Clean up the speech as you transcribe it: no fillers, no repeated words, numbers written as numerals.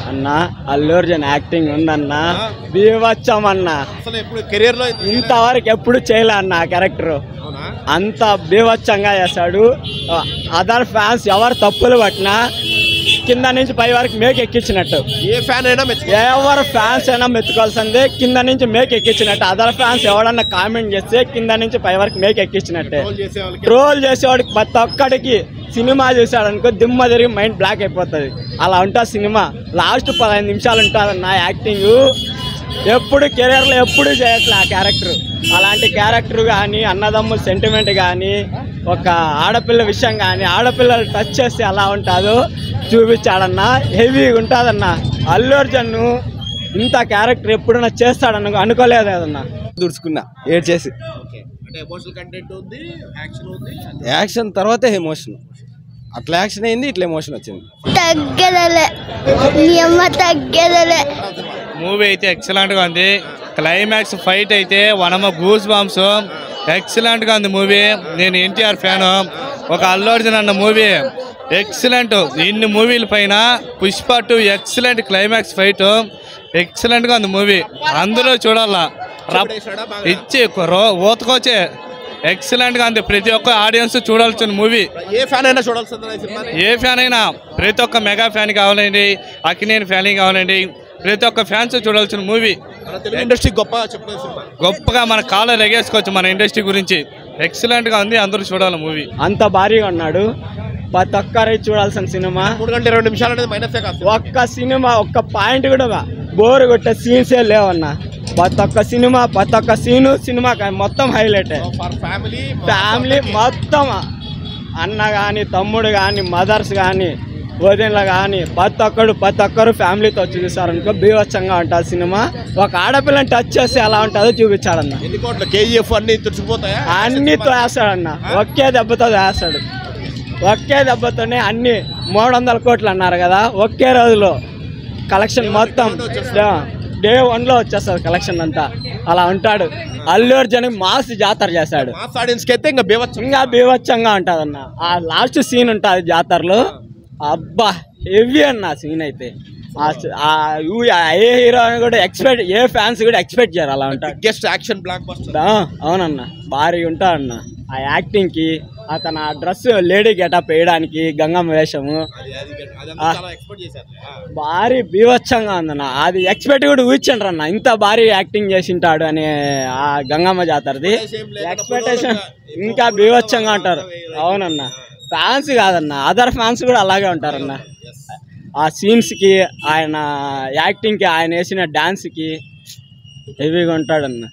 అన్న అల్లు అర్జున్ యాక్టింగ్ ఉందన్న బీవచ్చం అన్న. కెరియర్ లో ఇంతవరకు ఎప్పుడు చేయలే అన్న ఆ క్యారెక్టర్. అంత బీవచ్చంగా చేస్తాడు. అదర్ ఫ్యాన్స్ ఎవరు తప్పులు పట్టినా కింద నుంచి పై వరకు మేక్ ఎక్కించినట్టు. ఏ ఫ్యాన్ అయినా ఎవరు ఫ్యాన్స్ అయినా మెచ్చుకోవాల్సిందే. కింద నుంచి మేక్ ఎక్కించినట్టు. అదర్ ఫ్యాన్స్ ఎవడన్నా కామెంట్ చేస్తే కింద నుంచి పై వరకు మేక్ ఎక్కించినట్టే. ట్రోల్ చేసేవాడికి ప్రతి ఒక్కడికి సినిమా చూసాడు అనుకో దిమ్మ తిరిగి మైండ్ బ్లాక్ అయిపోతుంది. అలా ఉంటుంది సినిమా. లాస్ట్ 15 నిమిషాలు ఉంటుందన్న యాక్టింగ్. ఎప్పుడు కెరీర్లో ఎప్పుడు చేయట్లే ఆ క్యారెక్టర్. అలాంటి క్యారెక్టర్ కానీ అన్నదమ్ముల సెంటిమెంట్ కానీ ఒక ఆడపిల్ల విషయం కానీ ఆడపిల్లలు టచ్ చేస్తే ఎలా ఉంటుందో చూపించాడన్న. హెవీగా ఉంటుందన్న. అల్లు అర్జున్ ఇంత క్యారెక్టర్ ఎప్పుడన్నా చేస్తాడన్న అనుకోలేదు కదన్నా. దుడుచుకున్నా ఏడ్ చేసి యాక్షన్ తర్వాతే ఎమోషన్. అట్లా యాక్షన్ అయింది, ఇట్లా ఎమోషన్ వచ్చింది. మూవీ అయితే ఎక్సలెంట్ గా ఉంది. క్లైమాక్స్ ఫైట్ అయితే one of goose bumps. Excellent గా ఉంది మూవీ. నేను ఎన్టీఆర్ ఫ్యాన్. ఒక అల్లు అర్జున్ అన్న మూవీ ఎక్సలెంట్. ఇన్ని మూవీల పైన Pushpa 2 excellent climax fight. Excellent గా ఉంది మూవీ. అందరూ చూడాలా. ఇచ్చి ఓతకొచ్చే ఎక్సలెంట్ గా ఉంది. ప్రతి ఒక్క ఆడియన్స్ చూడాల్సిన మూవీ. ఏ ఫ్యాన్ అయినా చూడాల్సిందే. ఏ ఫ్యాన్ అయినా ప్రతి ఒక్క మెగా ఫ్యాన్ కావాలండి, అక్కినేని ఫ్యాన్ కావాలండి, ప్రతి ఒక్క ఫ్యాన్స్ చూడాల్సిన మూవీ. ఇండస్ట్రీ గొప్పగా మన కాలర్ ఎగేసుకోవచ్చు మన ఇండస్ట్రీ గురించి. ఎక్సలెంట్ గా ఉంది. అందరూ చూడాలి మూవీ. అంత భారీగా ఉన్నాడు. ప్రతి ఒక్కరి చూడాల్సిన సినిమా. 3 గంటల 20 నిమిషాలు అనేది మైనసే కాదు. ఒక్క సినిమా ఒక్క పాయింట్ కూడా బోర్ కొట్టే సీన్సే లేవన్నా. ప్రతి ఒక్క సినిమా ప్రతి ఒక్క సినిమా మొత్తం హైలైట్. ఫ్యామిలీ మొత్తం అన్న కానీ తమ్ముడు కానీ మదర్స్ కానీ వదినలు కానీ ప్రతి ఒక్కరు ఫ్యామిలీతో చూసారనుకో బీవచ్చంగా ఉంటుంది సినిమా. ఒక ఆడపిల్లని టచ్ చేస్తే ఎలా ఉంటుందో చూపించాడన్న. కేజీఎఫ్ అన్ని వేస్తాడన్న. ఒకే దెబ్బతో వేస్తాడు. ఒకే దెబ్బతోనే అన్ని 300 కోట్లు అన్నారు కదా. ఒకే రోజులో కలెక్షన్ మొత్తం డే 1లో వచ్చేస్తుంది కలెక్షన్ అంతా. అలా ఉంటాడు అల్లు అర్జున్. మాస్ జాతర చేశాడు. ఇంకా బీవచ్చంగా ఉంటుంది అన్న. ఆ లాస్ట్ సీన్ ఉంటుంది జాతరలో. అబ్బా హెవీ అన్న సీన్ అయితే. ఏ హీరో కూడా ఏ ఫ్యాన్స్ కూడా ఎక్స్పెక్ట్ చేయరు. అలా ఉంటాడు. అవునన్న భారీ ఉంటాడన్న. ఆ యాక్టింగ్ కి అతను ఆ డ్రెస్ లేడీ గెటప్ వేయడానికి గంగమ్మ వేషము భారీ బీవచ్చంగా ఉందన్న. అది ఎక్స్పెక్ట్ కూడా ఊహించండి అన్న. ఇంత భారీ యాక్టింగ్ చేసింటాడు అని ఆ గంగమ్మ జాతరది ఎక్స్పెక్టేషన్ ఇంకా బీవచ్చంగా ఉంటారు. అవునన్న. ఫ్యాన్స్ కాదన్న అదర్ ఫ్యాన్స్ కూడా అలాగే ఉంటారన్న. ఆ సీన్స్కి ఆయన యాక్టింగ్కి ఆయన వేసిన డాన్స్కి హెవీగా ఉంటాడన్న.